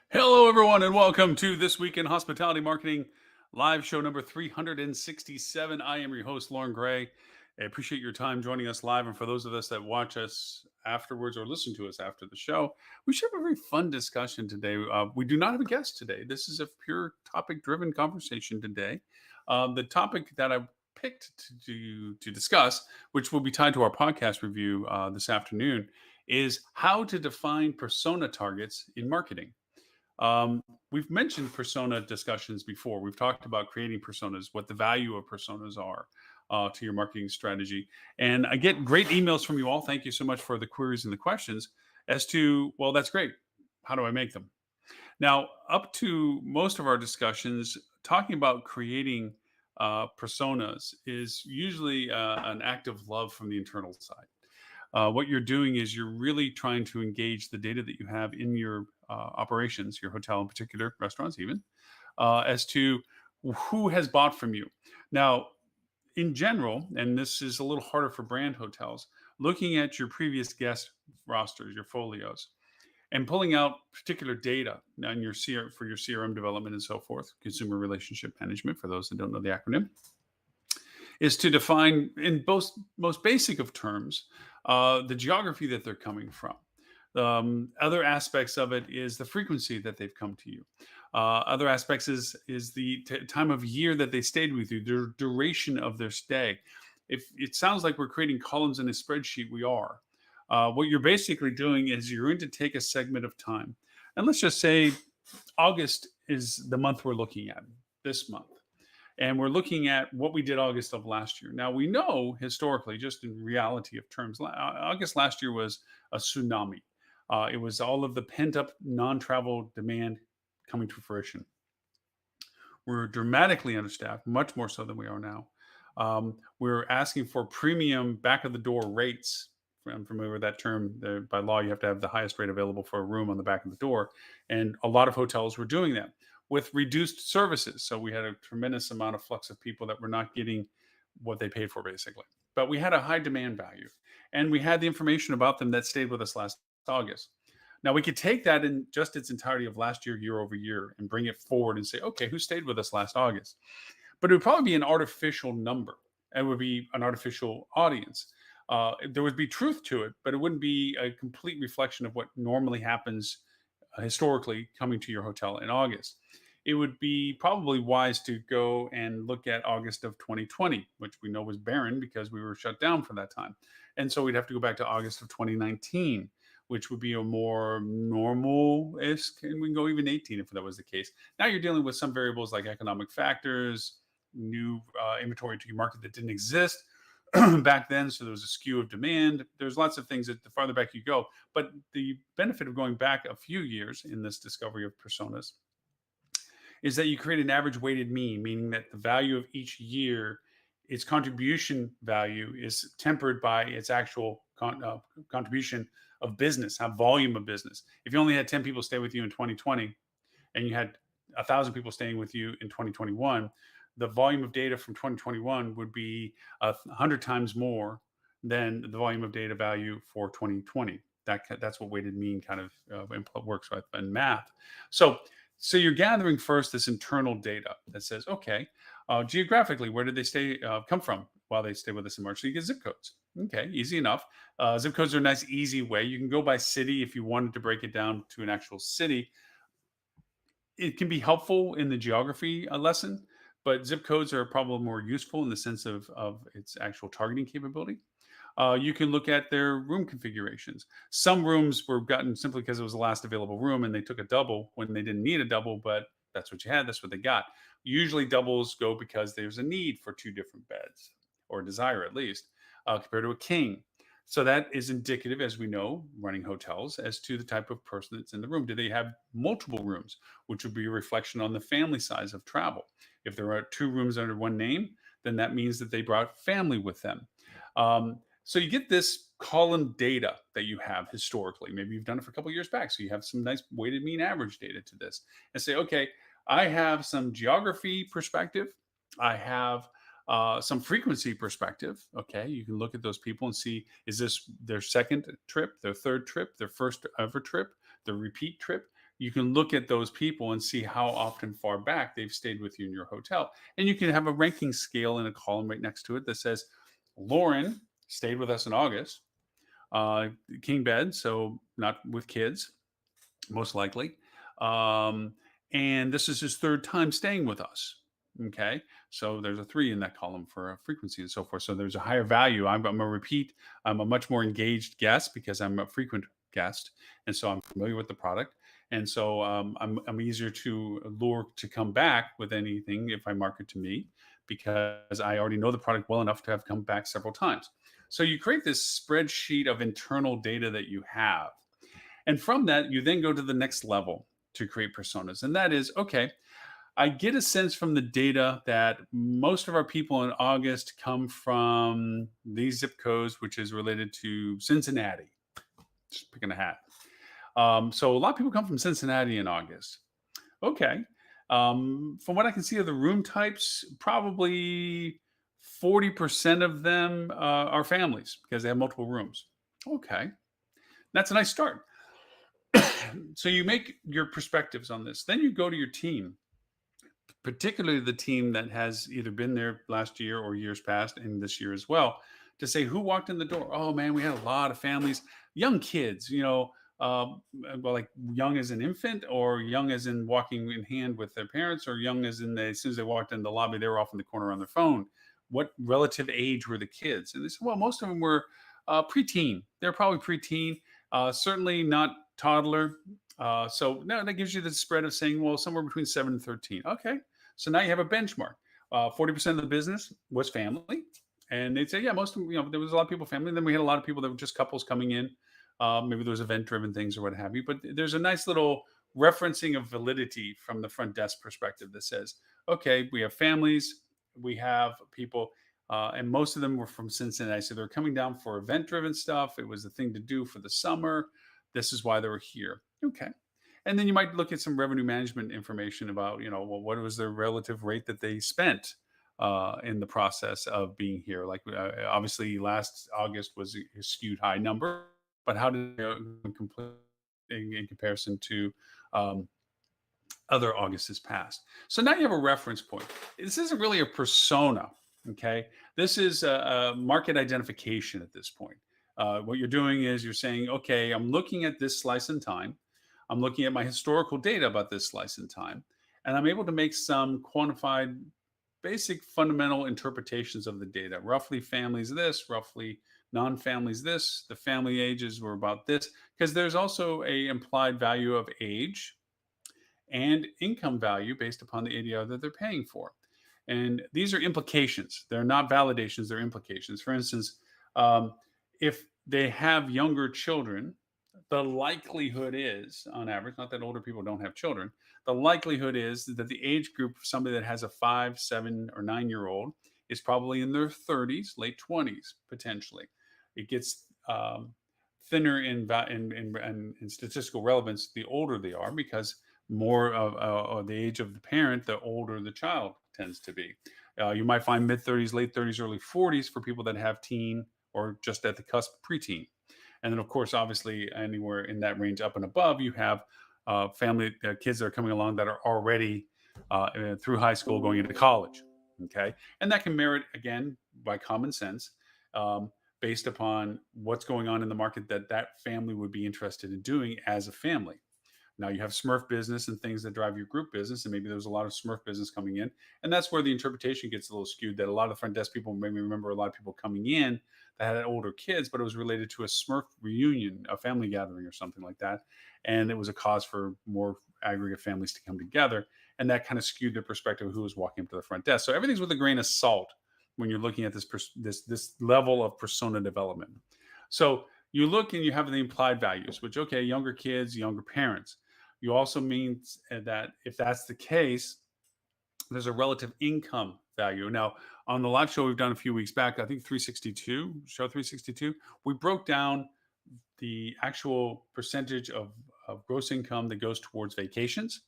Hello, everyone, and welcome to This Week in Hospitality Marketing live show number 367. I am your host, Lauren Gray. I appreciate your time joining us live. And for those of us that watch us afterwards or listen to us after the show, we should have a very fun discussion today. We do not have a guest today. This is a pure topic driven conversation today. The topic that I picked to discuss, which will be tied to our podcast review this afternoon, is how to define persona targets in marketing. We've mentioned persona discussions before. We've talked about creating personas, what the value of personas are to your marketing strategy. And I get great emails from you all. Thank you so much for the queries and the questions as to, well, that's great. How do I make them? Now, up to most of our discussions, talking about creating personas is usually an act of love from the internal side. What you're doing is you're really trying to engage the data that you have in your operations, your hotel in particular, restaurants even, as to who has bought from you. Now, in general, and this is a little harder for brand hotels, looking at your previous guest rosters, your folios, and pulling out particular data on your for your CRM development and so forth, consumer relationship management, for those that don't know the acronym, is to define in both most basic of terms the geography that they're coming from. Other aspects of it is the frequency that they've come to you. Other aspects is the time of year that they stayed with you, the duration of their stay. If it sounds like we're creating columns in a spreadsheet, we are. What you're basically doing is you're going to take a segment of time, and let's just say August is the month we're looking at this month, and we're looking at what we did August of last year. Now we know historically, just in reality of terms, August last year was a tsunami. It was all of the pent up non-travel demand coming to fruition. We're dramatically understaffed, much more so than we are now. We're asking for premium back of the door rates. I'm familiar with that term. By law, you have to have the highest rate available for a room on the back of the door. And a lot of hotels were doing that with reduced services. So we had a tremendous amount of flux of people that were not getting what they paid for, basically. But we had a high demand value. And we had the information about them that stayed with us last August. Now we could take that in just its entirety of last year, year over year, and bring it forward and say, okay, who stayed with us last August? But it would probably be an artificial number. It would be an artificial audience. There would be truth to it, but it wouldn't be a complete reflection of what normally happens historically coming to your hotel in August. It would be probably wise to go and look at August of 2020, which we know was barren because we were shut down for that time. And so we'd have to go back to August of 2019, which would be a more normal ish, and we can go even 18 if that was the case. Now you're dealing with some variables like economic factors, new inventory to your market that didn't exist back then. So there was a skew of demand. There's lots of things that the farther back you go. But the benefit of going back a few years in this discovery of personas is that you create an average weighted mean, meaning that the value of each year, its contribution value is tempered by its actual contribution of business, how volume of business. If you only had 10 people stay with you in 2020 and you had 1,000 people staying with you in 2021, the volume of data from 2021 would be 100 times more than the volume of data value for 2020. That's what weighted mean kind of works with in math. So you're gathering first this internal data that says, okay, geographically, where did they stay come from while they stay with us in March? So you get zip codes. Okay, easy enough. Zip codes are a nice, easy way. You can go by city if you wanted to break it down to an actual city. It can be helpful in the geography lesson, but zip codes are probably more useful in the sense of its actual targeting capability. You can look at their room configurations. Some rooms were gotten simply because it was the last available room and they took a double when they didn't need a double, but that's what you had, that's what they got. Usually doubles go because there's a need for two different beds, or desire at least, compared to a king. So that is indicative, as we know, running hotels, as to the type of person that's in the room. Do they have multiple rooms, which would be a reflection on the family size of travel? If there are two rooms under one name, then that means that they brought family with them. So you get this column data that you have historically. Maybe you've done it for a couple of years back. So you have some nice weighted mean average data to this and say, okay, I have some geography perspective. I have some frequency perspective. Okay, you can look at those people and see, is this their second trip, their third trip, their first ever trip, their repeat trip? you can look at those people and see how often far back they've stayed with you in your hotel. And you can have a ranking scale in a column right next to it that says, Lauren stayed with us in August, uh, king bed, so not with kids, most likely. Um, and this is his third time staying with us. Okay. So there's a three in that column for frequency and so forth. So there's a higher value. I'm a repeat, I'm a much more engaged guest because I'm a frequent guest. And so I'm familiar with the product. And so I'm easier to lure to come back with anything if I market to me because I already know the product well enough to have come back several times. So you create this spreadsheet of internal data that you have, and from that, you then go to the next level to create personas. And that is, okay, I get a sense from the data that most of our people in August come from these zip codes, which is related to Cincinnati. Just picking a hat. So a lot of people come from Cincinnati in August. Okay. From what I can see of the room types, probably 40% of them are families because they have multiple rooms. Okay. That's a nice start. So you make your perspectives on this. Then you go to your team, particularly the team that has either been there last year or years past and this year as well, to say who walked in the door. Oh man, we had a lot of families, young kids, well, like young as an infant or young as in walking in hand with their parents or young as in as soon as they walked in the lobby, they were off in the corner on their phone. What relative age were the kids? And they said, well, most of them were preteen. They're probably preteen, certainly not toddler. So no, that gives you the spread of saying, well, somewhere between 7 and 13. Okay. So now you have a benchmark. 40% of the business was family. And they'd say, yeah, most of them, there was a lot of people family. And then we had a lot of people that were just couples coming in. Maybe there was event driven things or what have you. But there's a nice little referencing of validity from the front desk perspective that says, okay, we have families, we have people, and most of them were from Cincinnati. So they're coming down for event driven stuff. It was the thing to do for the summer. This is why they were here. Okay. And then you might look at some revenue management information about, well, what was their relative rate that they spent in the process of being here? Like, obviously, last August was a skewed high number, but how did they in comparison to um, other Augusts past? So now you have a reference point. This isn't really a persona. Okay. This is a market identification at this point. What you're doing is you're saying, okay, I'm looking at this slice in time. I'm looking at my historical data about this slice in time, and I'm able to make some quantified, basic, fundamental interpretations of the data. Roughly families this, roughly non-families this. The family ages were about this, because there's also a implied value of age and income value based upon the ADR that they're paying for. And these are implications. They're not validations, they're implications. For instance, um, if they have younger children, the likelihood is, on average, not that older people don't have children, the likelihood is that the age group of somebody that has a 5, 7, or 9-year old is probably in their 30s, late 20s, potentially. It gets thinner in statistical relevance the older they are because more of the age of the parent, the older the child tends to be. You might find mid 30s, late 30s, early 40s for people that have teen or just at the cusp preteen. And then, of course, obviously, anywhere in that range up and above, you have family kids that are coming along that are already through high school going into college. Okay. And that can merit, again, by common sense, um, based upon what's going on in the market that that family would be interested in doing as a family. Now you have Smurf business and things that drive your group business, and maybe there's a lot of Smurf business coming in, and that's where the interpretation gets a little skewed. That a lot of the front desk people maybe remember a lot of people coming in that had older kids, but it was related to a Smurf reunion, a family gathering, or something like that, and it was a cause for more aggregate families to come together, and that kind of skewed the perspective of who was walking up to the front desk. So everything's with a grain of salt when you're looking at this level of persona development. So you look and you have the implied values, which okay, younger kids, younger parents. You also mean that if that's the case, there's a relative income value. Now, on the live show we've done a few weeks back, I think 362, show 362, we broke down the actual percentage of gross income that goes towards vacations.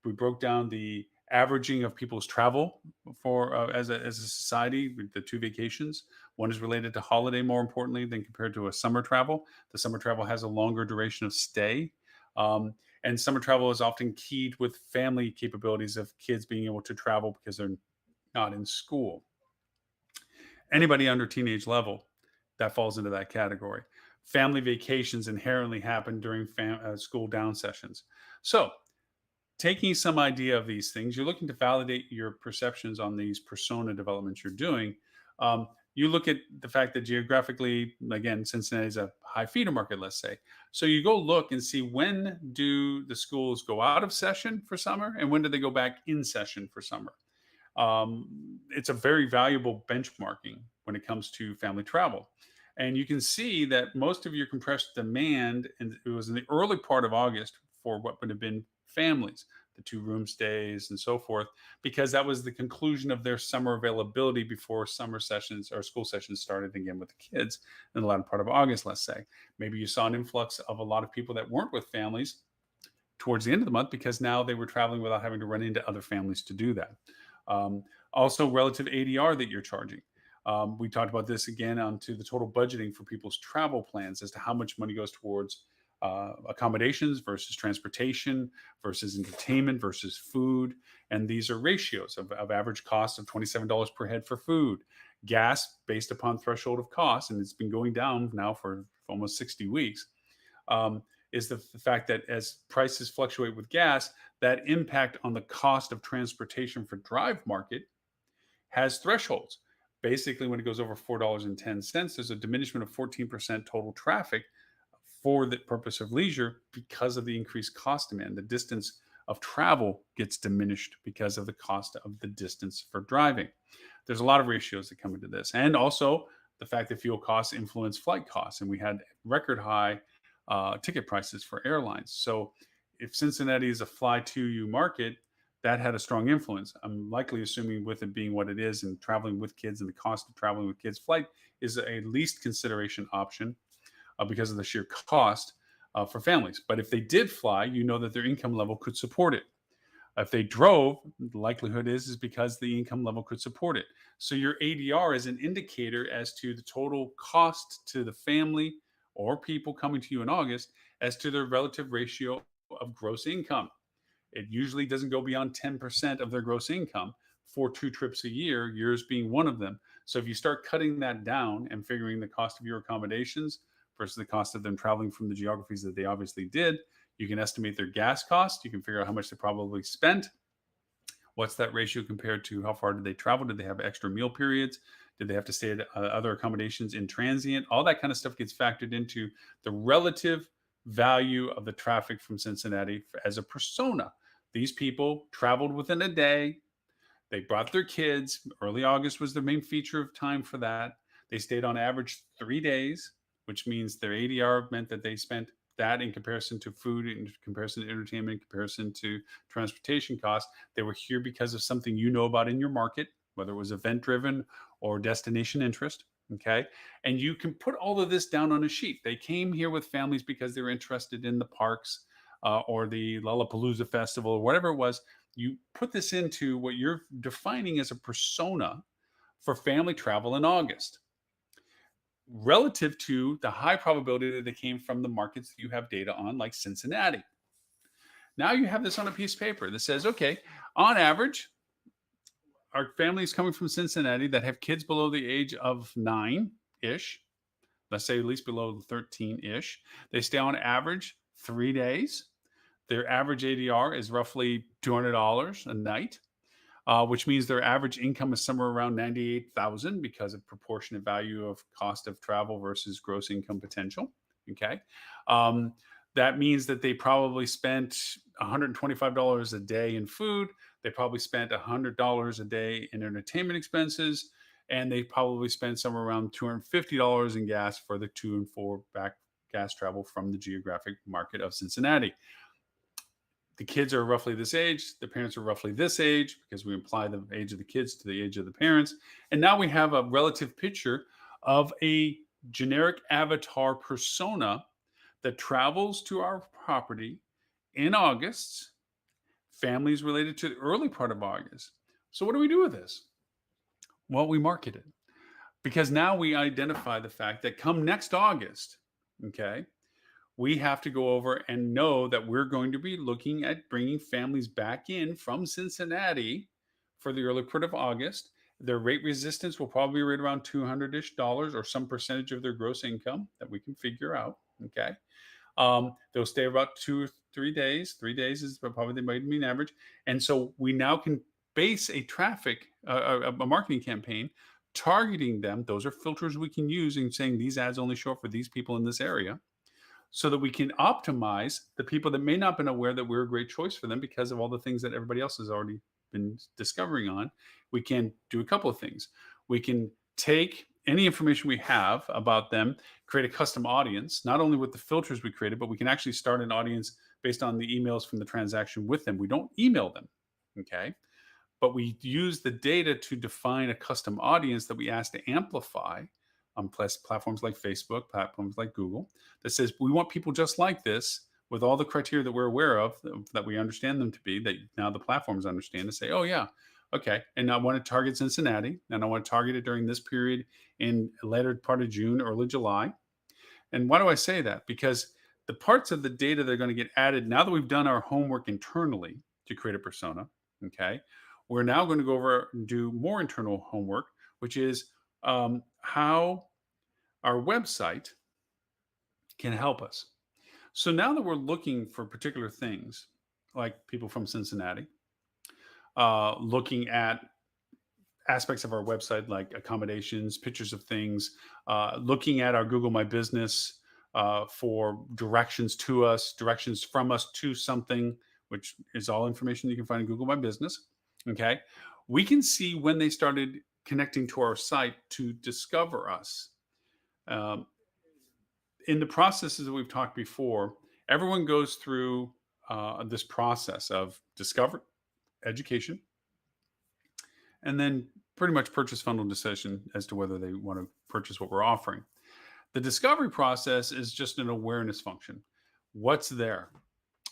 We broke down the averaging of people's travel for as a society with the two vacations. One is related to holiday more importantly than compared to a summer travel. The summer travel has a longer duration of stay. Um, And summer travel is often keyed with family capabilities of kids being able to travel because they're not in school. Anybody under teenage level, that falls into that category. Family vacations inherently happen during school down sessions. So, taking some idea of these things, you're looking to validate your perceptions on these persona developments you're doing. You look at the fact that geographically, again, Cincinnati is a high feeder market, let's say. So you go look and see, when do the schools go out of session for summer and when do they go back in session for summer? It's a very valuable benchmarking when it comes to family travel. And you can see that most of your compressed demand, and it was in the early part of August for what would have been families, the 2 room stays and so forth, because that was the conclusion of their summer availability before summer sessions or school sessions started again with the kids in the latter part of August, let's say. Maybe you saw an influx of a lot of people that weren't with families towards the end of the month because now they were traveling without having to run into other families to do that. Um, Also, relative ADR that you're charging. We talked about this again onto the total budgeting for people's travel plans as to how much money goes towards accommodations versus transportation versus entertainment versus food. And these are ratios of average cost of $27 per head for food, gas based upon threshold of cost, and it's been going down now for almost 60 weeks. Is the fact that as prices fluctuate with gas, that impact on the cost of transportation for drive market has thresholds. Basically, when it goes over $4.10, there's a diminishment of 14% total traffic for the purpose of leisure because of the increased cost demand. The distance of travel gets diminished because of the cost of the distance for driving. There's a lot of ratios that come into this. And also the fact that fuel costs influence flight costs. And we had record high ticket prices for airlines. So if Cincinnati is a fly to you market, that had a strong influence. I'm likely assuming, with it being what it is and traveling with kids and the cost of traveling with kids, flight is a least consideration option because of the sheer cost for families. But if they did fly, you know that their income level could support it. If they drove, the likelihood is because the income level could support it. So your ADR is an indicator as to the total cost to the family or people coming to you in August as to their relative ratio of gross income. It usually doesn't go beyond 10% of their gross income for 2 trips a year, yours being one of them. So if you start cutting that down and figuring the cost of your accommodations versus the cost of them traveling from the geographies that they obviously did, you can estimate their gas cost. You can figure out how much they probably spent. What's that ratio compared to how far did they travel? Did they have extra meal periods? Did they have to stay at other accommodations in transient? All that kind of stuff gets factored into the relative value of the traffic from Cincinnati as a persona. These people traveled within a day. They brought their kids. Early August was the main feature of time for that. They stayed on average 3 days, which means their ADR meant that they spent that in comparison to food, in comparison to entertainment, in comparison to transportation costs. They were here because of something you know about in your market, whether it was event driven or destination interest. Okay. And you can put all of this down on a sheet. They came here with families because they were interested in the parks or the Lollapalooza festival or whatever it was. You put this into what you're defining as a persona for family travel in August relative to the high probability that they came from the markets that you have data on, like Cincinnati. Now you have this on a piece of paper that says, okay, on average, our families coming from Cincinnati that have kids below the age of 9-ish, let's say at least below 13-ish, they stay on average 3 days. Their average ADR is roughly $200 a night. Which means their average income is somewhere around 98,000 because of proportionate value of cost of travel versus gross income potential. Okay. Um, that means that they probably spent $125 a day in food. They probably spent $100 a day in entertainment expenses. And they probably spent somewhere around $250 in gas for the to and for back gas travel from the geographic market of Cincinnati. The kids are roughly this age, the parents are roughly this age because we apply the age of the kids to the age of the parents. And now we have a relative picture of a generic avatar persona that travels to our property in August, families related to the early part of August. So, what do we do with this? Well, we market it because now we identify the fact that come next August, okay, we have to go over and know that we're going to be looking at bringing families back in from Cincinnati for the early part of August. Their rate resistance will probably be right around $200-ish or some percentage of their gross income that we can figure out. Okay. They'll stay about 2 or 3 days. 3 days is probably the mean average. And so we now can base a a marketing campaign targeting them. Those are filters we can use in saying these ads only show up for these people in this area so that we can optimize the people that may not have been aware that we're a great choice for them because of all the things that everybody else has already been discovering on. We can do a couple of things. We can take any information we have about them, create a custom audience, not only with the filters we created, but we can actually start an audience based on the emails from the transaction with them. We don't email them. Okay. But we use the data to define a custom audience that we ask to amplify on platforms like Facebook, platforms like Google, that says we want people just like this with all the criteria that we're aware of, that we understand them to be, that now the platforms understand to say, oh, yeah, okay. And I want to target Cincinnati, and I want to target it during this period in later part of June, early July. And why do I say that? Because the parts of the data that are going to get added now that we've done our homework internally to create a persona, okay, we're now going to go over and do more internal homework, which is how our website can help us. So now that we're looking for particular things, like people from Cincinnati, looking at aspects of our website like accommodations, pictures of things, looking at our Google My Business for directions to us, directions from us to something, which is all information you can find in Google My Business. Okay. We can see when they started connecting to our site to discover us. Um, in the processes that we've talked before, everyone goes through this process of discovery, education, and then pretty much purchase funnel decision as to whether they want to purchase what we're offering. The discovery process is just an awareness function. What's there?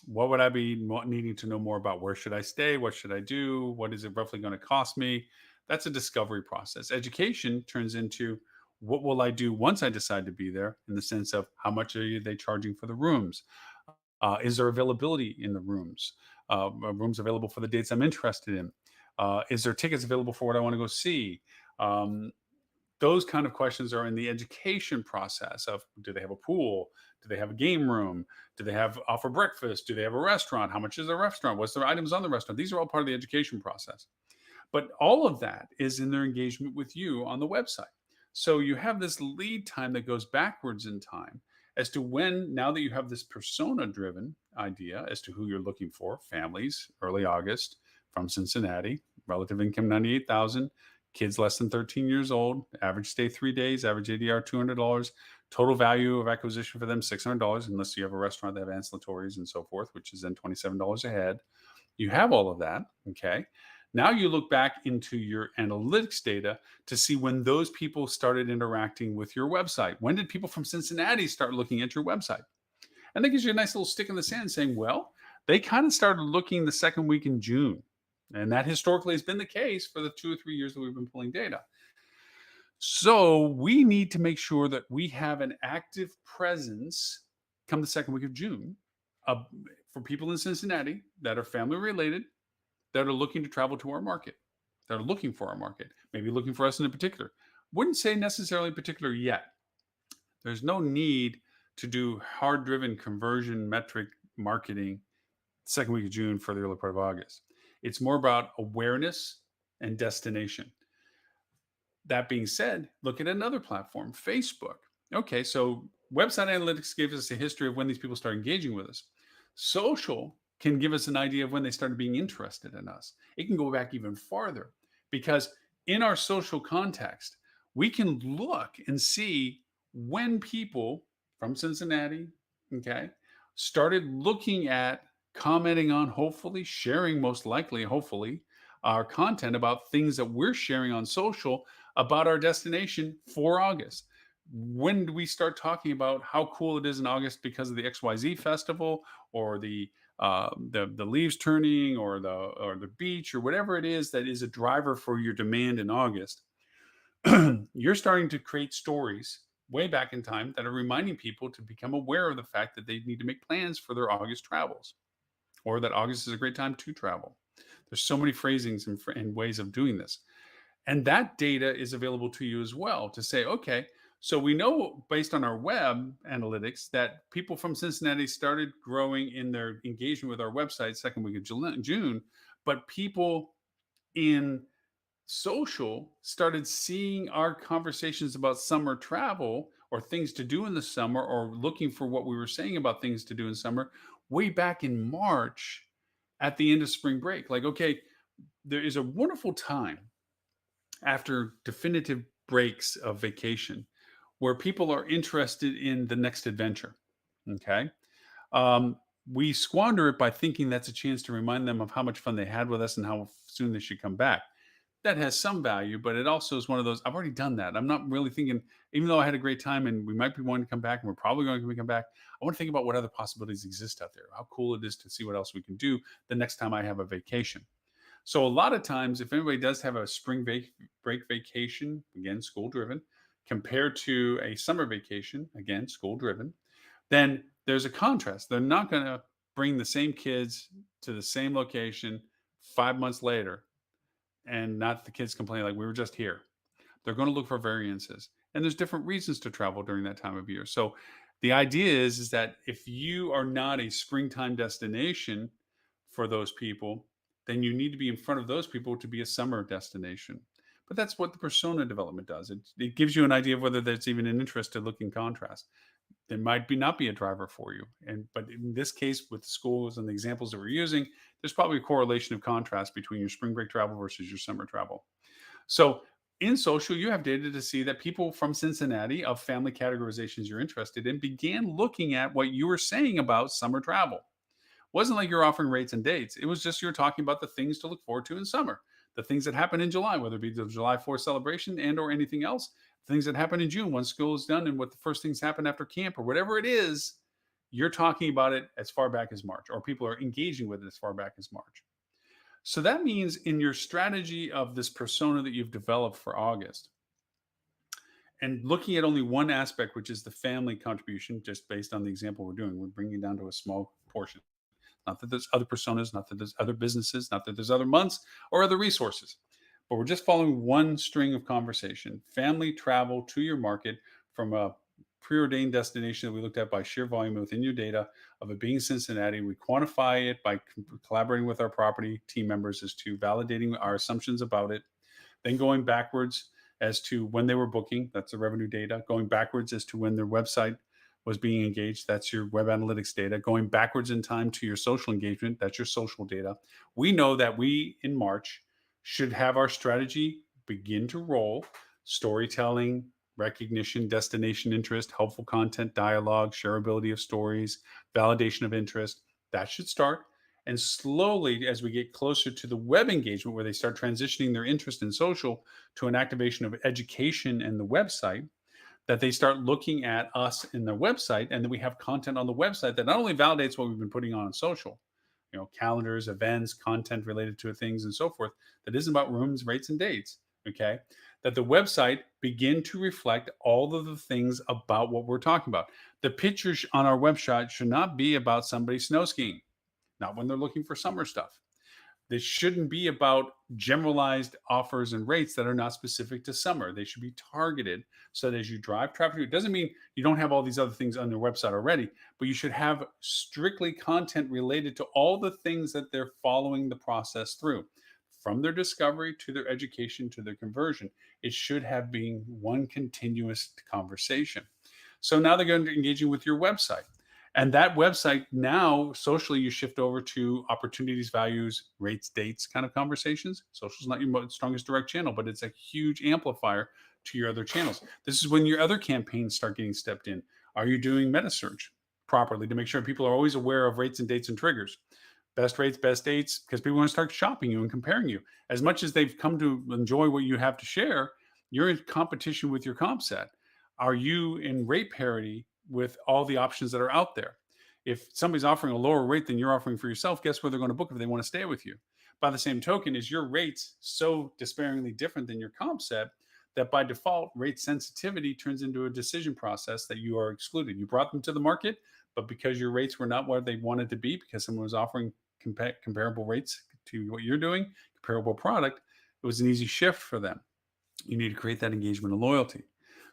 What would I be needing to know more about? Where should I stay? What should I do? What is it roughly going to cost me? That's a discovery process. Education turns into what will I do once I decide to be there, in the sense of how much are they charging for the rooms? Is there availability in the rooms? Are rooms available for the dates I'm interested in? Is there tickets available for what I want to go see? Um, those kind of questions are in the education process of, do they have a pool? Do they have a game room? Do they have offer breakfast? Do they have a restaurant? How much is the restaurant? What's the items on the restaurant? These are all part of the education process. But all of that is in their engagement with you on the website. So you have this lead time that goes backwards in time as to when, now that you have this persona driven idea as to who you're looking for, families, early August from Cincinnati, relative income 98,000, kids less than 13 years old, average stay 3 days, average ADR $200, total value of acquisition for them $600, unless you have a restaurant that have ancillatories and so forth, which is then $27 a head. You have all of that. Okay. Now you look back into your analytics data to see when those people started interacting with your website. When did people from Cincinnati start looking at your website? And that gives you a nice little stick in the sand saying, well, they kind of started looking the second week in June. And that historically has been the case for the 2 or 3 years that we've been pulling data. So we need to make sure that we have an active presence come the second week of June uh, for people in Cincinnati that are family related, that are looking to travel to our market, that are looking for our market, maybe looking for us in a particular. Wouldn't say necessarily in particular yet. There's no need to do hard driven conversion metric marketing second week of June for the early part of August. It's more about awareness and destination. That being said, look at another platform, Facebook. Okay, so website analytics gives us a history of when these people start engaging with us. Social can give us an idea of when they started being interested in us. It can go back even farther because in our social context, we can look and see when people from Cincinnati, okay, started looking at, commenting on, hopefully sharing, most likely, hopefully, our content about things that we're sharing on social about our destination for August. When do we start talking about how cool it is in August because of the XYZ festival or the leaves turning or the beach or whatever it is that is a driver for your demand in August? You're starting to create stories way back in time that are reminding people to become aware of the fact that they need to make plans for their August travels, or that August is a great time to travel. There's so many phrasings and ways of doing this. And that data is available to you as well to say, okay, so we know based on our web analytics that people from Cincinnati started growing in their engagement with our website second week of June, but people in social started seeing our conversations about summer travel or things to do in the summer or looking for what we were saying about things to do in summer way back in March at the end of spring break. Like, okay, there is a wonderful time after definitive breaks of vacation where people are interested in the next adventure. Okay. Um, we squander it by thinking that's a chance to remind them of how much fun they had with us and how soon they should come back. That has some value, but it also is one of those, I've already done that. I'm not really thinking, even though I had a great time and we might be wanting to come back and we're probably going to come back, I want to think about what other possibilities exist out there, how cool it is to see what else we can do the next time I have a vacation. So a lot of times, if anybody does have a break vacation, again, school driven, compared to a summer vacation, again, school driven, then there's a contrast. They're not going to bring the same kids to the same location 5 months later and not the kids complaining like we were just here. They're going to look for variances. And there's different reasons to travel during that time of year. So the idea is that if you are not a springtime destination for those people, then you need to be in front of those people to be a summer destination. But that's what the persona development does. It gives you an idea of whether there's even an interest to look in contrast. There might be not be a driver for you. And but in this case, with the schools and the examples that we're using, there's probably a correlation of contrast between your spring break travel versus your summer travel. So in social, you have data to see that people from Cincinnati of family categorizations you're interested in began looking at what you were saying about summer travel. Wasn't like you're offering rates and dates. It was just you're talking about the things to look forward to in summer, the things that happen in July, whether it be the July 4th celebration and or anything else, things that happen in June once school is done and what the first things happen after camp or whatever it is. You're talking about it as far back as March, or people are engaging with it as far back as March. So that means in your strategy of this persona that you've developed for August, and looking at only one aspect, which is the family contribution, just based on the example we're doing, we're bringing it down to a small portion. Not that there's other personas, not that there's other businesses, not that there's other months or other resources, but we're just following one string of conversation. Family travel to your market from a preordained destination that we looked at by sheer volume within your data of it being Cincinnati. We quantify it by collaborating with our property team members as to validating our assumptions about it, then going backwards as to when they were booking, that's the revenue data, going backwards as to when their website was being engaged, that's your web analytics data, going backwards in time to your social engagement, that's your social data. We know that we in March should have our strategy begin to roll: storytelling, recognition, destination interest, helpful content, dialogue, shareability of stories, validation of interest. That should start. And slowly, as we get closer to the web engagement, where they start transitioning their interest in social to an activation of education and the website, that they start looking at us in the website, and then we have content on the website that not only validates what we've been putting on social, calendars, events, content related to things, and so forth, that isn't about rooms, rates, and dates. Okay, that the website begin to reflect all of the things about what we're talking about. The pictures on our website should not be about somebody snow skiing, not when they're looking for summer stuff. This shouldn't be about generalized offers and rates that are not specific to summer. They should be targeted so that as you drive traffic, it doesn't mean you don't have all these other things on their website already, but you should have strictly content related to all the things that they're following the process through. From their discovery to their education to their conversion, it should have been one continuous conversation. So now they're going to engaging with your website. And that website now, socially, you shift over to opportunities, values, rates, dates kind of conversations. Social is not your strongest direct channel, but it's a huge amplifier to your other channels. This is when your other campaigns start getting stepped in. Are you doing meta search properly to make sure people are always aware of rates and dates and triggers? Best rates, best dates, because people want to start shopping you and comparing you. As much as they've come to enjoy what you have to share, you're in competition with your comp set. Are you in rate parity with all the options that are out there? If somebody's offering a lower rate than you're offering for yourself, guess where they're going to book if they want to stay with you? By the same token, is your rates so despairingly different than your comp set that by default, rate sensitivity turns into a decision process that you are excluded. You brought them to the market, but because your rates were not what they wanted to be, because someone was offering comparable rates to what you're doing, comparable product, it was an easy shift for them. You need to create that engagement and loyalty.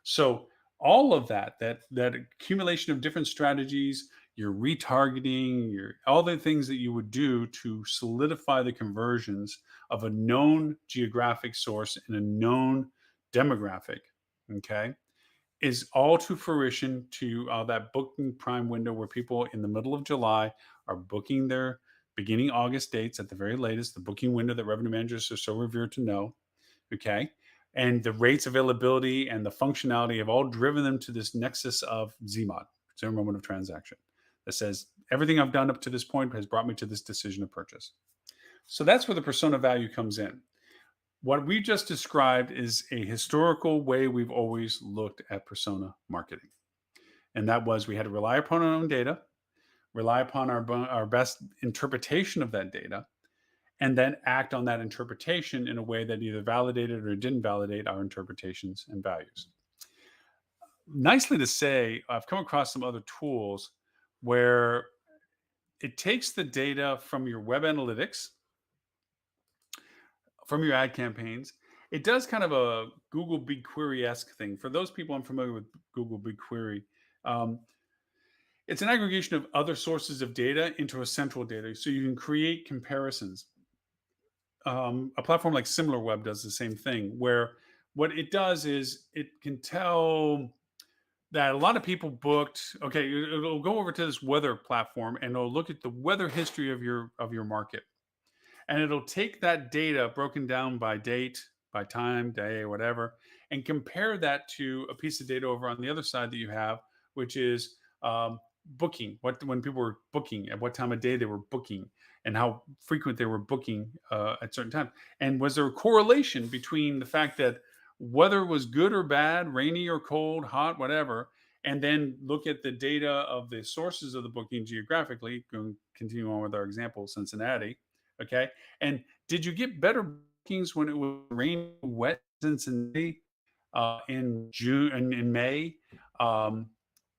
So all of that accumulation of different strategies, your retargeting, your all the things that you would do to solidify the conversions of a known geographic source and a known demographic, okay, is all to fruition to that booking prime window where people in the middle of July are booking their beginning August dates at the very latest, the booking window that revenue managers are so revered to know. Okay. And the rates availability and the functionality have all driven them to this nexus of ZMOD, zero moment of transaction, that says everything I've done up to this point has brought me to this decision of purchase. So that's where the persona value comes in. What we just described is a historical way we've always looked at persona marketing. And that was we had to rely upon our own data, rely upon our best interpretation of that data, and then act on that interpretation in a way that either validated or didn't validate our interpretations and values. Nicely to say, I've come across some other tools where it takes the data from your web analytics, from your ad campaigns. It does kind of a Google BigQuery esque thing. For those people unfamiliar with Google BigQuery, um, it's an aggregation of other sources of data into a central data so you can create comparisons. A platform like SimilarWeb does the same thing, where what it does is it can tell that a lot of people booked. Okay, it'll go over to this weather platform and it'll look at the weather history of your market, and it'll take that data broken down by date, by time, day, whatever, and compare that to a piece of data over on the other side that you have, which is booking. What when people were booking, at what time of day they were booking, and how frequent they were booking at certain times. And was there a correlation between the fact that weather was good or bad, rainy or cold, hot, whatever, and then look at the data of the sources of the booking geographically. Continue on with our example, Cincinnati. Okay, and did you get better bookings when it was rainy, wet Cincinnati in June and in May? Um,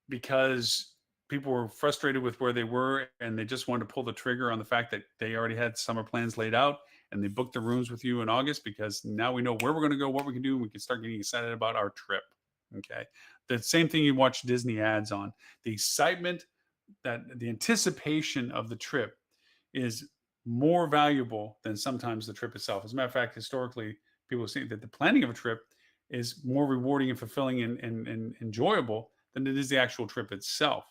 because people were frustrated with where they were and they just wanted to pull the trigger on the fact that they already had summer plans laid out and they booked the rooms with you in August because now we know where we're going to go, what we can do, and we can start getting excited about our trip. Okay. The same thing you watch Disney ads on. The excitement, that the anticipation of the trip is more valuable than sometimes the trip itself. As a matter of fact, historically, people say that the planning of a trip is more rewarding and fulfilling and enjoyable than it is the actual trip itself.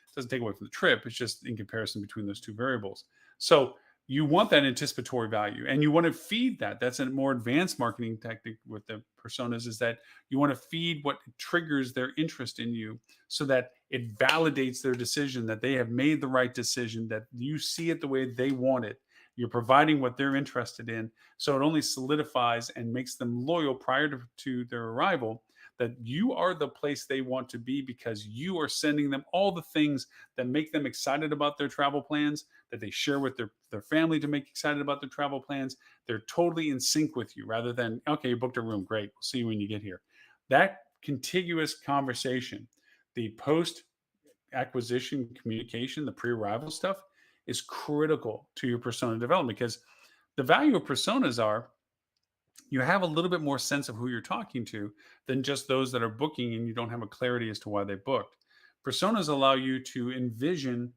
It doesn't take away from the trip. It's just in comparison between those two variables. So you want that anticipatory value and you want to feed that. That's a more advanced marketing tactic with the personas, is that you want to feed what triggers their interest in you so that it validates their decision, that they have made the right decision, that you see it the way they want it. You're providing what they're interested in. So it only solidifies and makes them loyal prior to their arrival, that you are the place they want to be because you are sending them all the things that make them excited about their travel plans, that they share with their family to make excited about their travel plans. They're totally in sync with you rather than, okay, you booked a room. Great. We'll see you when you get here. That contiguous conversation, the post acquisition communication, the pre arrival stuff is critical to your persona development because the value of personas are you have a little bit more sense of who you're talking to than just those that are booking and you don't have a clarity as to why they booked. Personas allow you to envision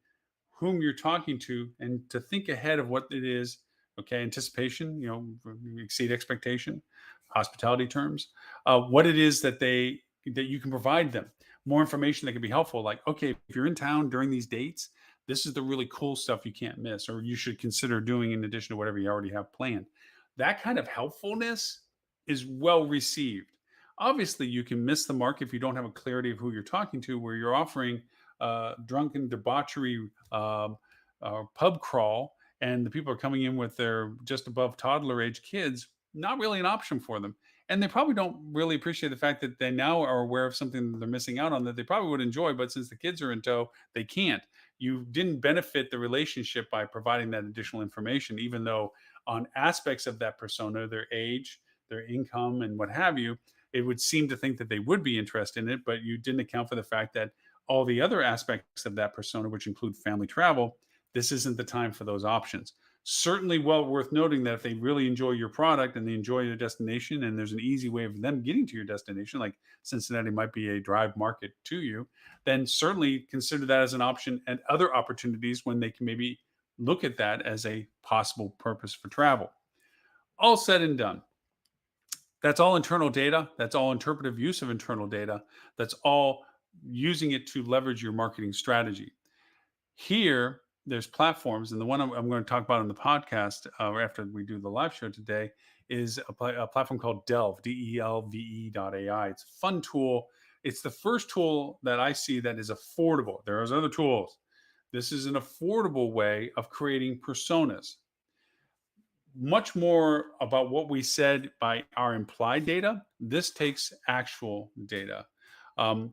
whom you're talking to and to think ahead of what it is. Okay, anticipation, exceed expectation, hospitality terms, what it is that you can provide them, more information that can be helpful. Like, okay, if you're in town during these dates, this is the really cool stuff you can't miss, or you should consider doing in addition to whatever you already have planned. That kind of helpfulness is well received. Obviously, you can miss the mark if you don't have a clarity of who you're talking to, where you're offering drunken debauchery pub crawl, and the people are coming in with their just above toddler age kids. Not really an option for them, and they probably don't really appreciate the fact that they now are aware of something that they're missing out on that they probably would enjoy. But since the kids are in tow, they can't. You didn't benefit the relationship by providing that additional information, even though on aspects of that persona, their age, their income, and what have you, it would seem to think that they would be interested in it, but you didn't account for the fact that all the other aspects of that persona, which include family travel, this isn't the time for those options. Certainly, well worth noting that if they really enjoy your product and they enjoy your destination, and there's an easy way of them getting to your destination, like Cincinnati might be a drive market to you, then certainly consider that as an option and other opportunities when they can maybe look at that as a possible purpose for travel. All said and done, that's all internal data. That's all interpretive use of internal data. That's all using it to leverage your marketing strategy. Here, there's platforms, and the one I'm going to talk about on the podcast after we do the live show today is a platform called Delve, DELVE.ai. It's a fun tool. It's the first tool that I see that is affordable. There's other tools. This is an affordable way of creating personas. Much more about what we said by our implied data. This takes actual data.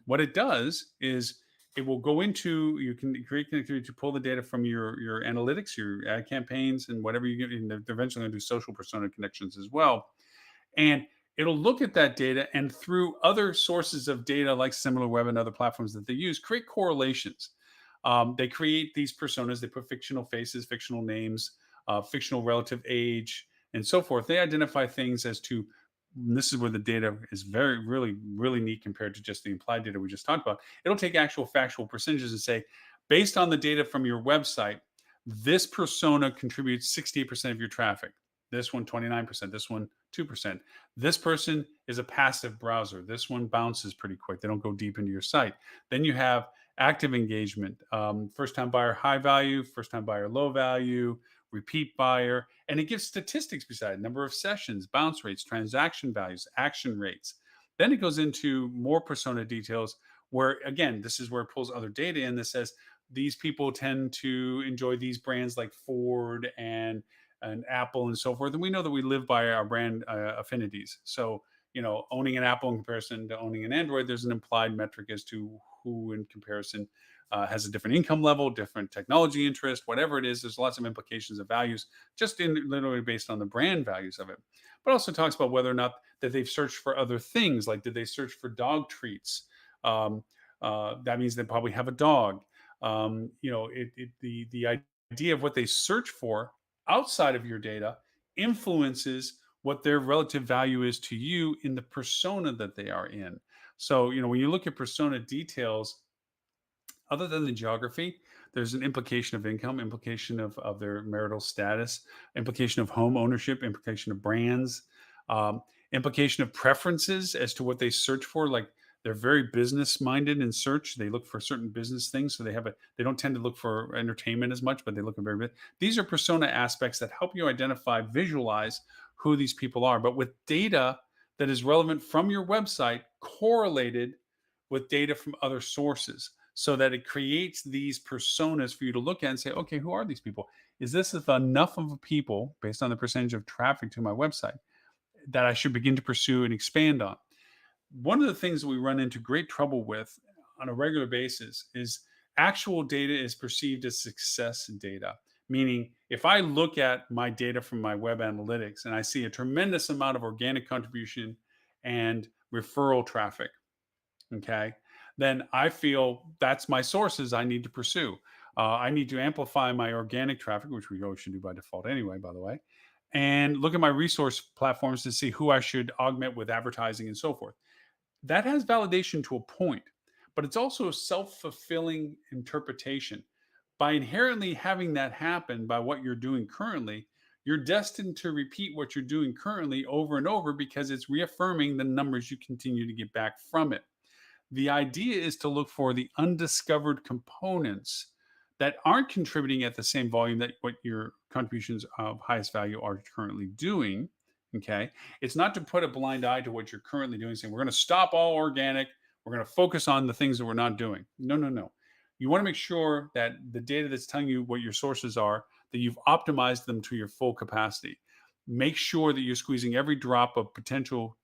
What it does is it will go into, you can create connectivity to pull the data from your analytics, your ad campaigns, and whatever you get. And they're eventually going to do social persona connections as well. And it'll look at that data and through other sources of data like SimilarWeb and other platforms that they use, create correlations. They create these personas, they put fictional faces, fictional names, fictional relative age, and so forth. They identify things as to, and this is where the data is very, really, really neat compared to just the implied data we just talked about. It'll take actual factual percentages and say, based on the data from your website, this persona contributes 68% of your traffic. This one, 29%. This one, 2%. This person is a passive browser. This one bounces pretty quick. They don't go deep into your site. Then you have active engagement, first time buyer, high value, first time buyer, low value, repeat buyer, and it gives statistics beside number of sessions, bounce rates, transaction values, action rates. Then it goes into more persona details where, again, this is where it pulls other data in that says these people tend to enjoy these brands like Ford and Apple and so forth. And we know that we live by our brand affinities. So, owning an Apple in comparison to owning an Android, there's an implied metric as to who in comparison has a different income level, different technology interest, whatever it is. There's lots of implications of values just in literally based on the brand values of it. But also talks about whether or not that they've searched for other things, like did they search for dog treats? That means they probably have a dog. The idea of what they search for outside of your data influences what their relative value is to you in the persona that they are in. So, when you look at persona details, other than the geography, there's an implication of income, implication of their marital status, implication of home ownership, implication of brands, implication of preferences as to what they search for. Like they're very business minded in search. They look for certain business things. So they don't tend to look for entertainment as much, but they look at very bit. These are persona aspects that help you identify, visualize who these people are. But with data that is relevant from your website, correlated with data from other sources so that it creates these personas for you to look at and say, okay, who are these people? Is this enough of a people based on the percentage of traffic to my website that I should begin to pursue and expand on? One of the things that we run into great trouble with on a regular basis is actual data is perceived as success data. Meaning, if I look at my data from my web analytics and I see a tremendous amount of organic contribution and referral traffic, okay, then I feel that's my sources I need to pursue. I need to amplify my organic traffic, which we always should do by default anyway, by the way, and look at my resource platforms to see who I should augment with advertising and so forth. That has validation to a point, but it's also a self-fulfilling interpretation. By inherently having that happen by what you're doing currently, you're destined to repeat what you're doing currently over and over because it's reaffirming the numbers you continue to get back from it. The idea is to look for the undiscovered components that aren't contributing at the same volume that what your contributions of highest value are currently doing. Okay. It's not to put a blind eye to what you're currently doing, saying we're going to stop all organic. We're going to focus on the things that we're not doing. No, no, no. You want to make sure that the data that's telling you what your sources are, that you've optimized them to your full capacity. Make sure that you're squeezing every drop of potential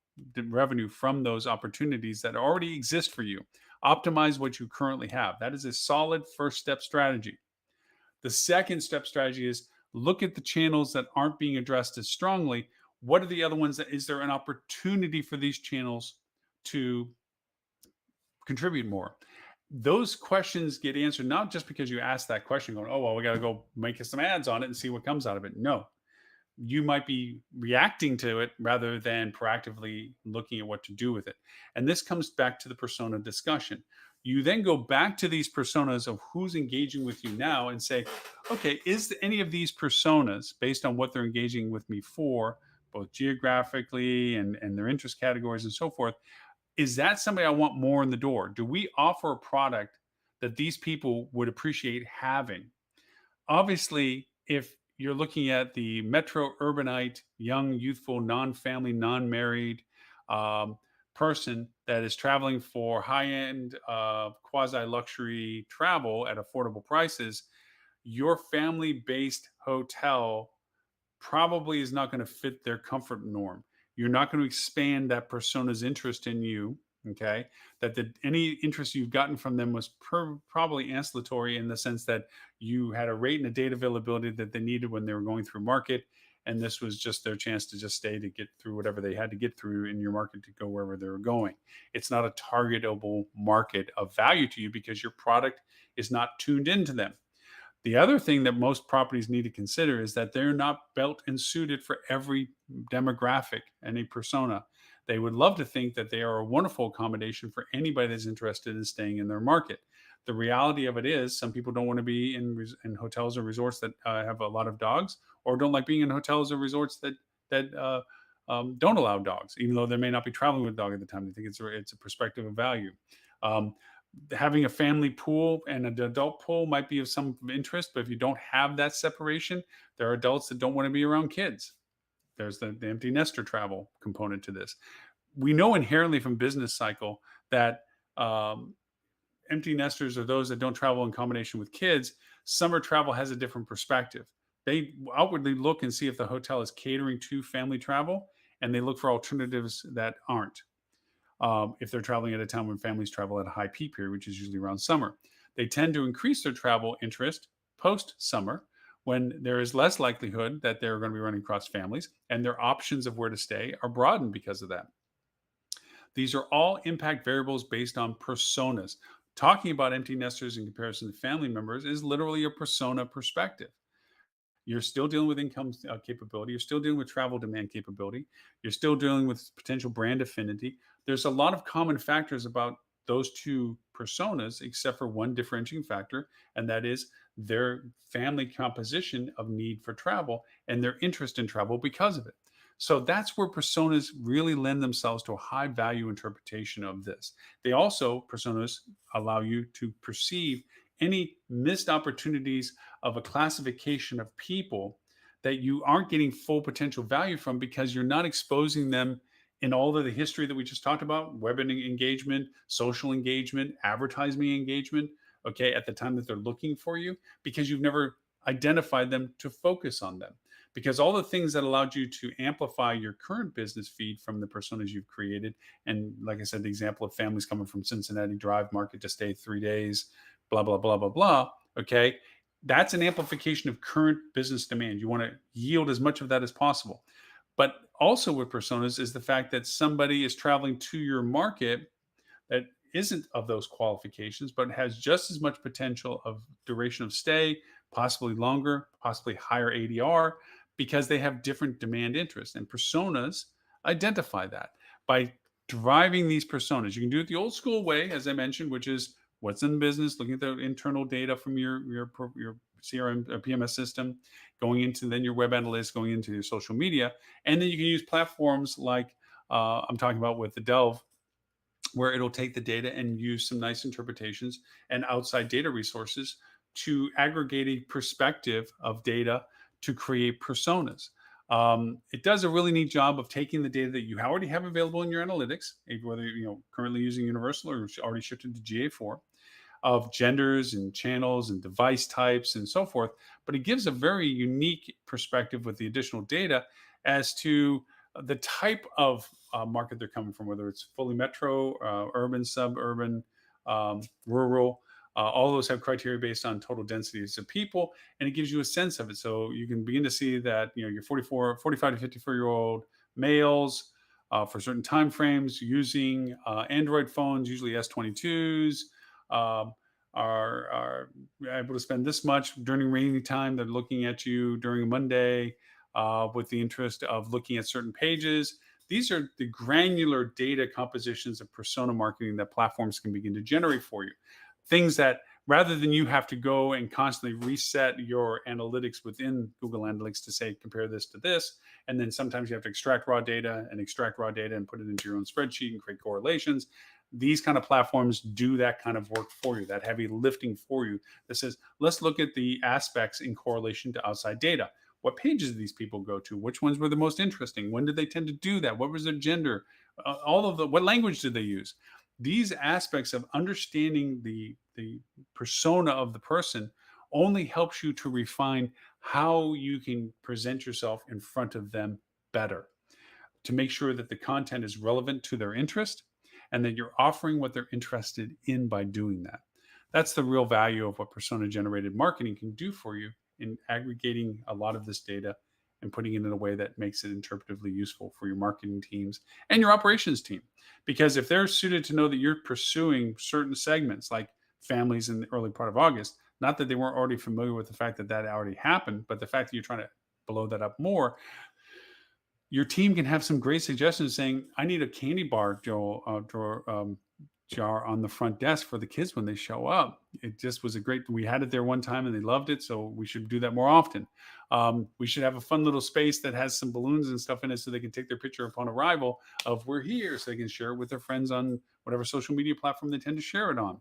revenue from those opportunities that already exist for you. Optimize what you currently have. That is a solid first step strategy. The second step strategy is look at the channels that aren't being addressed as strongly. What are the other ones? Is there an opportunity for these channels to contribute more? Those questions get answered not just because you ask that question, going, "Oh, well, we got to go make some ads on it and see what comes out of it." No, you might be reacting to it rather than proactively looking at what to do with it. And this comes back to the persona discussion. You then go back to these personas of who's engaging with you now and say, okay, any of these personas, based on what they're engaging with me for, both geographically and their interest categories and so forth, is that somebody I want more in the door? Do we offer a product that these people would appreciate having? Obviously, if you're looking at the metro urbanite, young, youthful, non-family, non-married um, person that is traveling for high-end, quasi-luxury travel at affordable prices, your family-based hotel probably is not going to fit their comfort norm. You're not going to expand that persona's interest in you. Okay, that any interest you've gotten from them was probably ancillary in the sense that you had a rate and a data availability that they needed when they were going through market, and this was just their chance to just stay to get through whatever they had to get through in your market to go wherever they were going. It's not a targetable market of value to you because your product is not tuned into them. The other thing that most properties need to consider is that they're not built and suited for every demographic, any persona. They would love to think that they are a wonderful accommodation for anybody that's interested in staying in their market. The reality of it is, some people don't want to be in hotels or resorts that have a lot of dogs, or don't like being in hotels or resorts that don't allow dogs, even though they may not be traveling with a dog at the time. They think it's a perspective of value. Um, Having a family pool and an adult pool might be of some interest, but if you don't have that separation, there are adults that don't want to be around kids. There's the empty nester travel component to this. We know inherently from business cycle that um, empty nesters are those that don't travel in combination with kids. Summer travel has a different perspective. They outwardly look and see if the hotel is catering to family travel, and they look for alternatives that aren't, if they're traveling at a time when families travel at a high peak period, which is usually around summer. They tend to increase their travel interest post summer when there is less likelihood that they're going to be running across families, and their options of where to stay are broadened because of that. These are all impact variables based on personas. Talking about empty nesters in comparison to family members is literally a persona perspective. You're still dealing with income capability. You're still dealing with travel demand capability. You're still dealing with potential brand affinity. There's a lot of common factors about those two personas, except for one differentiating factor, and that is their family composition of need for travel and their interest in travel because of it. So that's where personas really lend themselves to a high value interpretation of this. They also, personas allow you to perceive any missed opportunities of a classification of people that you aren't getting full potential value from because you're not exposing them in all of the history that we just talked about, engagement, social engagement, advertising engagement, okay, at the time that they're looking for you, because you've never identified them to focus on them. Because all the things that allowed you to amplify your current business feed from the personas you've created, and like I said, the example of families coming from Cincinnati Drive Market to stay 3 days, blah, blah, blah, blah, blah. Okay. That's an amplification of current business demand. You want to yield as much of that as possible. But also with personas is the fact that somebody is traveling to your market that isn't of those qualifications, but has just as much potential of duration of stay, possibly longer, possibly higher ADR, because they have different demand interests. And personas identify that by driving these personas. You can do it the old school way, as I mentioned, which is what's in business, looking at the internal data from your CRM or PMS system, going into then your web analytics, going into your social media, and then you can use platforms like I'm talking about with the Delve, where it'll take the data and use some nice interpretations and outside data resources to aggregate a perspective of data to create personas. It does a really neat job of taking the data that you already have available in your analytics, whether currently using Universal or already shifted to GA4, of genders and channels and device types and so forth. But it gives a very unique perspective with the additional data as to the type of market they're coming from, whether it's fully metro, urban, suburban, rural. All those have criteria based on total densities of people, and it gives you a sense of it. So you can begin to see that your 45 to 54-year-old males for certain time frames using Android phones, usually S22s. Um, are able to spend this much during rainy time. They're looking at you during Monday with the interest of looking at certain pages. These are the granular data compositions of persona marketing that platforms can begin to generate for you. Things that rather than you have to go and constantly reset your analytics within Google Analytics to say, compare this to this. And then sometimes you have to extract raw data and put it into your own spreadsheet and create correlations. These kind of platforms do that kind of work for you, that heavy lifting for you that says, let's look at the aspects in correlation to outside data. What pages did these people go to? Which ones were the most interesting? When did they tend to do that? What was their gender? All of the what language did they use? These aspects of understanding the persona of the person only helps you to refine how you can present yourself in front of them better to make sure that the content is relevant to their interest and that you're offering what they're interested in by doing that. That's the real value of what persona generated marketing can do for you in aggregating a lot of this data and putting it in a way that makes it interpretively useful for your marketing teams and your operations team. Because if they're suited to know that you're pursuing certain segments like families in the early part of August, not that they weren't already familiar with the fact that that already happened, but the fact that you're trying to blow that up more, your team can have some great suggestions saying, "I need a candy bar jar on the front desk for the kids when they show up." It just was a great. We had it there one time and they loved it, so we should do that more often. We should have a fun little space that has some balloons and stuff in it, so they can take their picture upon arrival of "we're here," so they can share it with their friends on whatever social media platform they tend to share it on.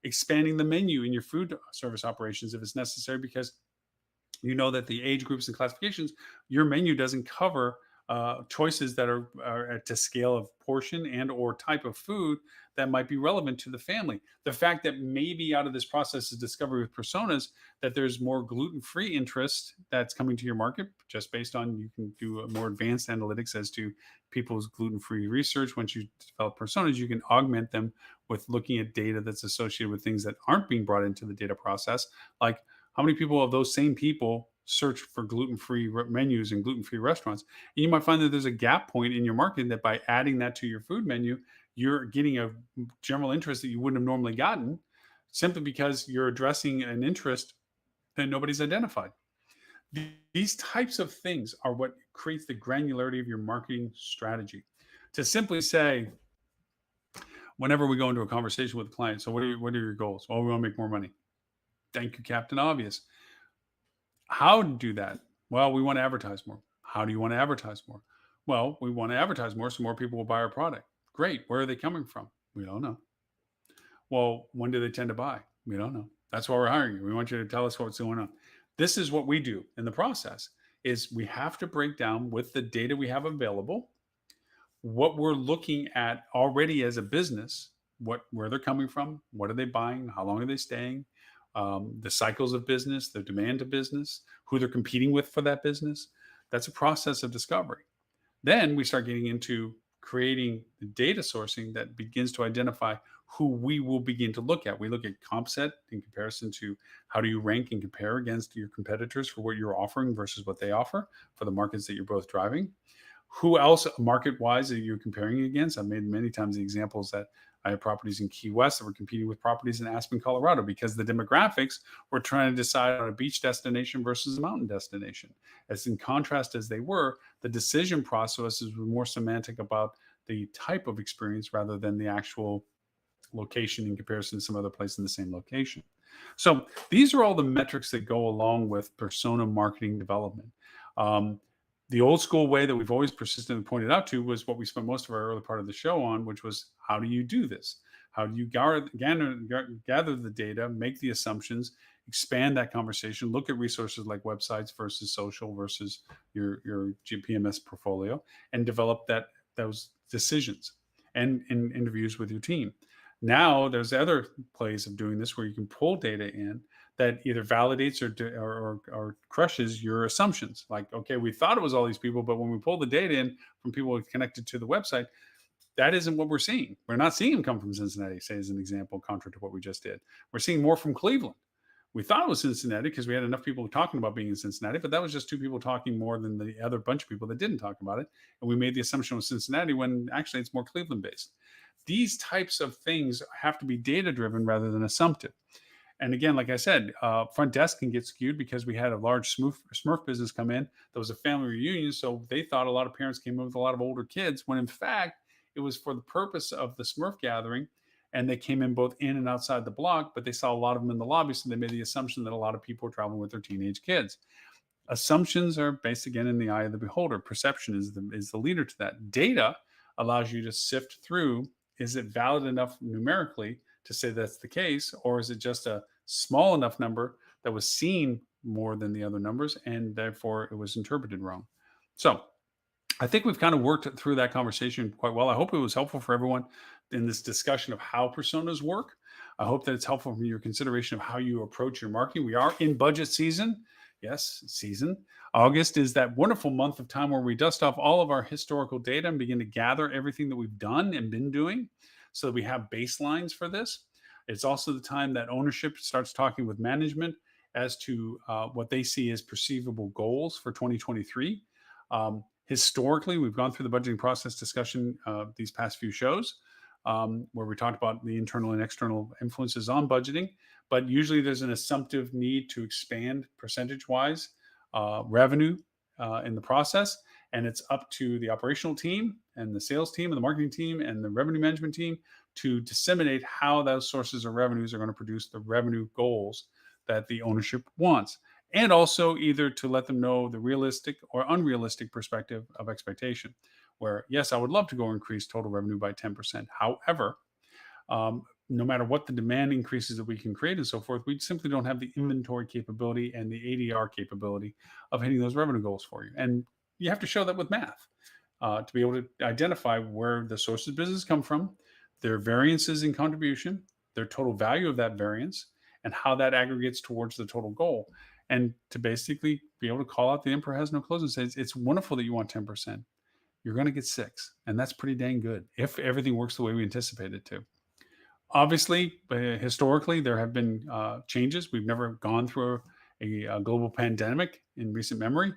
Expanding the menu in your food service operations if it's necessary, because you know that the age groups and classifications, your menu doesn't cover choices that are at to scale of portion and or type of food that might be relevant to the family. The fact that maybe out of this process is discovery with personas that there's more gluten-free interest that's coming to your market just based on you can do a more advanced analytics as to people's gluten-free research. Once you develop personas, you can augment them with looking at data that's associated with things that aren't being brought into the data process, like how many people of those same people search for gluten-free menus and gluten-free restaurants? And you might find that there's a gap point in your marketing that by adding that to your food menu, you're getting a general interest that you wouldn't have normally gotten simply because you're addressing an interest that nobody's identified. These types of things are what creates the granularity of your marketing strategy. To simply say, whenever we go into a conversation with a client, so what are your goals? Oh, we want to make more money. Thank you, Captain Obvious. How to do that? Well, we want to advertise more. How do you want to advertise more? Well, we want to advertise more so more people will buy our product. Great. Where are they coming from? We don't know. Well, when do they tend to buy? We don't know. That's why we're hiring you. We want you to tell us what's going on. This is what we do in the process is we have to break down with the data we have available what we're looking at already as a business, what where they're coming from, what are they buying, how long are they staying, the cycles of business, the demand of business, who they're competing with for that business. That's a process of discovery. Then we start getting into creating the data sourcing that begins to identify who we will begin to look at. We look at comp set in comparison to how do you rank and compare against your competitors for what you're offering versus what they offer for the markets that you're both driving. Who else market wise are you comparing against? I've made many times the examples that I have properties in Key West that were competing with properties in Aspen, Colorado, because the demographics were trying to decide on a beach destination versus a mountain destination. As in contrast as they were, the decision processes were more semantic about the type of experience rather than the actual location in comparison to some other place in the same location. So these are all the metrics that go along with persona marketing development. Um, the old school way that we've always persistently pointed out to was what we spent most of our early part of the show on, which was how do you do this? How do you gather the data, make the assumptions, expand that conversation, look at resources like websites versus social versus your GPMS portfolio, and develop those decisions and in interviews with your team. Now there's other plays of doing this where you can pull data in that either validates or crushes your assumptions. Like, okay, we thought it was all these people, but when we pull the data in from people connected to the website, that isn't what we're seeing. We're not seeing them come from Cincinnati, say as an example, contrary to what we just did. We're seeing more from Cleveland. We thought it was Cincinnati because we had enough people talking about being in Cincinnati, but that was just two people talking more than the other bunch of people that didn't talk about it. And we made the assumption it was Cincinnati when actually it's more Cleveland based. These types of things have to be data driven rather than assumptive. And again, like I said, front desk can get skewed because we had a large Smurf business come in. There was a family reunion, so they thought a lot of parents came in with a lot of older kids, when in fact it was for the purpose of the Smurf gathering. And they came in both in and outside the block, but they saw a lot of them in the lobby, so they made the assumption that a lot of people were traveling with their teenage kids. Assumptions are based again in the eye of the beholder. Perception is the leader to that. Data allows you to sift through, is it valid enough numerically to say that's the case, or is it just a small enough number that was seen more than the other numbers and therefore it was interpreted wrong? So I think we've kind of worked through that conversation quite well. I hope it was helpful for everyone in this discussion of how personas work. I hope that it's helpful from your consideration of how you approach your marketing. We are in budget season. Yes, season. August is that wonderful month of time where we dust off all of our historical data and begin to gather everything that we've done and been doing so that we have baselines for this. It's also the time that ownership starts talking with management as to what they see as perceivable goals for 2023. Historically, we've gone through the budgeting process discussion these past few shows, where we talked about the internal and external influences on budgeting. But usually, there's an assumptive need to expand percentage-wise revenue in the process, and it's up to the operational team and the sales team and the marketing team and the revenue management team to disseminate how those sources of revenues are going to produce the revenue goals that the ownership wants, and also either to let them know the realistic or unrealistic perspective of expectation. Where, yes, I would love to go increase total revenue by 10%. However, no matter what the demand increases that we can create and so forth, we simply don't have the inventory capability and the ADR capability of hitting those revenue goals for you. And you have to show that with math to be able to identify where the sources of business come from, their variances in contribution, their total value of that variance, and how that aggregates towards the total goal. And to basically be able to call out the emperor has no clothes and say, it's wonderful that you want 10%. You're going to get 6. And that's pretty dang good if everything works the way we anticipate it to. Obviously, historically, there have been changes. We've never gone through a global pandemic in recent memory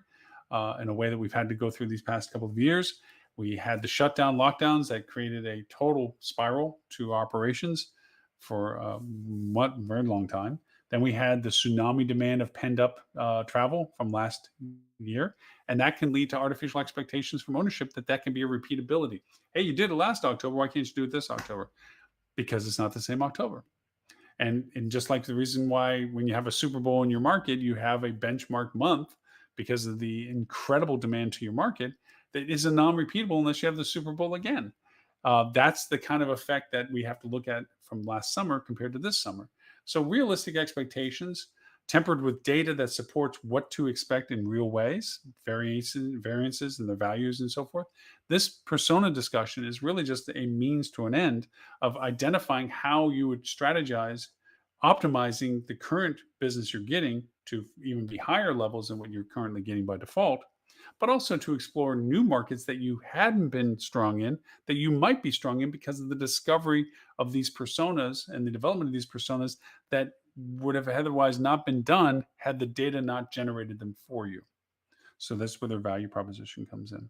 in a way that we've had to go through these past couple of years. We had the shutdown lockdowns that created a total spiral to operations for what very long time. Then we had the tsunami demand of pent up travel from last year, and that can lead to artificial expectations from ownership that can be a repeatability. Hey, you did it last October. Why can't you do it this October? Because it's not the same October. And just like the reason why when you have a Super Bowl in your market, you have a benchmark month because of the incredible demand to your market that is a non-repeatable unless you have the Super Bowl again. That's the kind of effect that we have to look at from last summer compared to this summer. So realistic expectations tempered with data that supports what to expect in real ways, variances and their values and so forth. This persona discussion is really just a means to an end of identifying how you would strategize optimizing the current business you're getting to even be higher levels than what you're currently getting by default, but also to explore new markets that you hadn't been strong in, that you might be strong in because of the discovery of these personas and the development of these personas that would have otherwise not been done had the data not generated them for you. So that's where their value proposition comes in.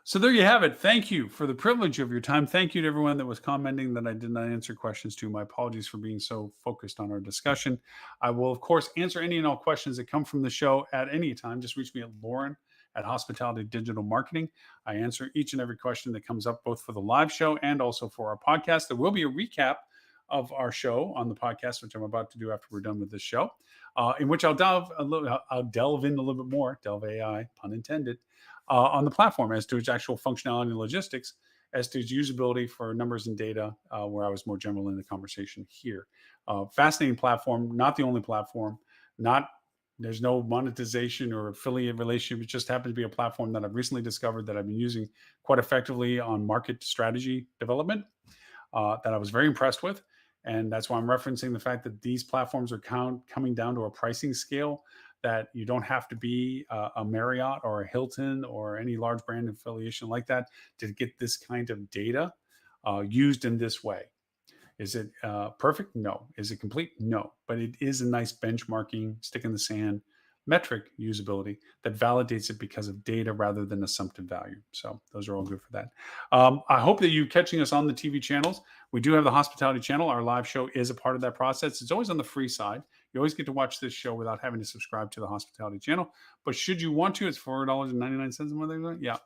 So there you have it. Thank you for the privilege of your time. Thank you to everyone that was commenting that I did not answer questions to. My apologies for being so focused on our discussion. I will, of course, answer any and all questions that come from the show at any time. Just reach me at Lauren at Hospitality Digital Marketing. I answer each and every question that comes up, both for the live show and also for our podcast. There will be a recap of our show on the podcast, which I'm about to do after we're done with this show, in which I'll delve in a little bit more, delve AI, pun intended, on the platform as to its actual functionality and logistics, as to its usability for numbers and data, where I was more general in the conversation here. Fascinating platform, not the only platform, there's no monetization or affiliate relationship. It just happens to be a platform that I've recently discovered that I've been using quite effectively on market strategy development, that I was very impressed with. And that's why I'm referencing the fact that these platforms are coming down to a pricing scale that you don't have to be a Marriott or a Hilton or any large brand affiliation like that to get this kind of data used in this way. Is it perfect? No. Is it complete? No. But it is a nice benchmarking, stick in the sand metric usability that validates it because of data rather than assumptive value. So those are all good for that. I hope that you catching us on the TV channels. We do have the hospitality channel. Our live show is a part of that process. It's always on the free side. You always get to watch this show without having to subscribe to the hospitality channel. But should you want to, it's $4.99 a month. Yeah.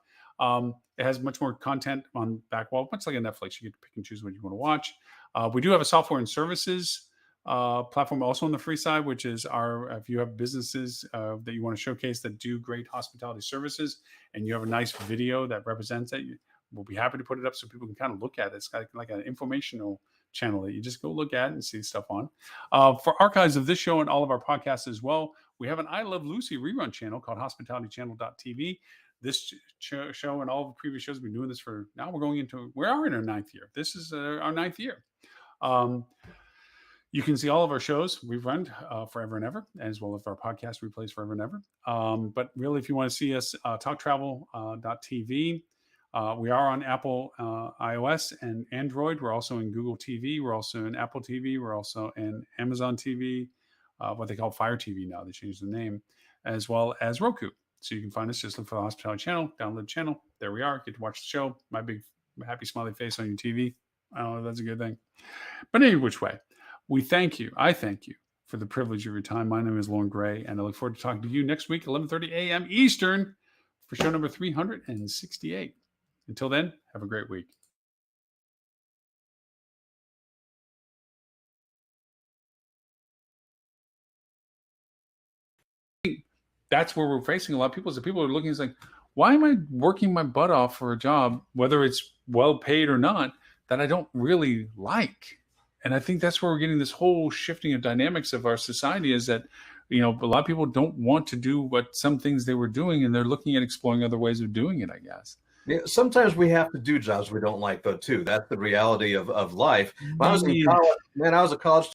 It has much more content on back wall, much like a Netflix. You get to pick and choose what you want to watch. We do have a software and services platform also on the free side, which is if you have businesses that you want to showcase that do great hospitality services and you have a nice video that represents it, we'll be happy to put it up so people can kind of look at it. It's like an informational channel that you just go look at and see stuff on. For archives of this show and all of our podcasts as well, we have an I Love Lucy rerun channel called hospitalitychannel.tv. This show and all the previous shows, we've been doing this we are in our 9th year. This is our 9th year. You can see all of our shows we've run forever and ever, as well as our podcast replays forever and ever. But really, if you want to see us, talktravel.tv. We are on Apple iOS and Android. We're also in Google TV. We're also in Apple TV. We're also in Amazon TV, what they call Fire TV now. They changed the name, as well as Roku. So you can find us. Just look for the hospitality channel, download the channel. There we are. Get to watch the show. My big happy smiley face on your TV. I don't know if that's a good thing. But any which way, I thank you for the privilege of your time. My name is Lauren Gray, and I look forward to talking to you next week, 11:30 a.m. Eastern, for show number 368. Until then, have a great week. That's where we're facing a lot of people. So people are looking, it's like, why am I working my butt off for a job, whether it's well paid or not, that I don't really like? And I think that's where we're getting this whole shifting of dynamics of our society, is that, a lot of people don't want to do what some things they were doing, and they're looking at exploring other ways of doing it, I guess. Yeah, sometimes we have to do jobs we don't like, though, too. That's the reality of life. When I was in college, I was a college